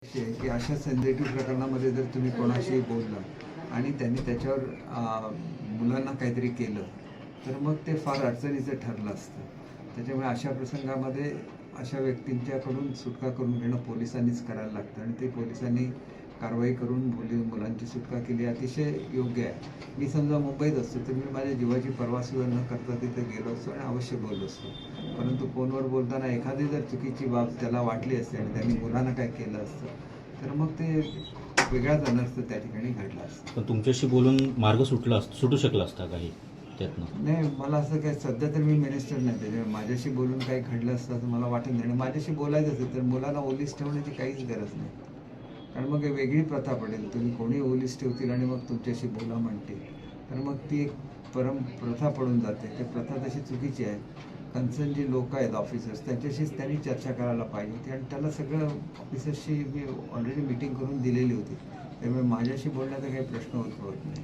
की अशा सेन्सिटिव्ह प्रकरणामध्ये जर तुम्ही कोणाशी बोलला आणि त्यांनी त्याच्यावर मुलांना काहीतरी केलं तर मग ते फार अडचणीचं ठरलं असतं. त्याच्यामुळे अशा प्रसंगामध्ये अशा व्यक्तींच्याकडून सुटका करून घेणं पोलिसांनीच करायला लागतं आणि ते पोलिसांनी कारवाई करून मुलांची सुटका केली अतिशय योग्य आहे. मी समजा मुंबईत असतो तर मी माझ्या जीवाची पर्वासुद्धा न करता तिथे गेलो असतो आणि अवश्य बोललो असतो. परंतु फोनवर बोलताना एखादी जर चुकीची बाब त्याला वाटली असते आणि त्यांनी मुलांना काय केलं असतं तर मग ते वेगळाच अनर्थ त्या ठिकाणी घडला असतं. पण तुमच्याशी बोलून मार्ग सुटू शकला असता काही त्यातनं? नाही, मला असं काय, सध्या तर मी मिनिस्टर नाही, त्याच्यामुळे माझ्याशी बोलून काही घडलं असतं असं मला वाटत नाही. आणि माझ्याशी बोलायचं असेल तर मुलांना ओलीस ठेवण्याची काहीच गरज नाही, कारण मग वेगळी प्रथा पडेल. तुम्ही कोणी ओलीस ठेवतील आणि मग तुमच्याशी बोला म्हणतील तर मग ती एक प्रथा पडून जाते. ती प्रथा तशी चुकीची आहे. कन्सर्न जी लोक आहेत ऑफिसर्स त्यांच्याशीच त्यांनी चर्चा करायला पाहिजे होती आणि त्याला सगळं ऑफिसर्सशी मी ऑलरेडी मीटिंग करून दिलेली होती. त्यामुळे माझ्याशी बोलण्याचा काही प्रश्न उद्भवत नाही.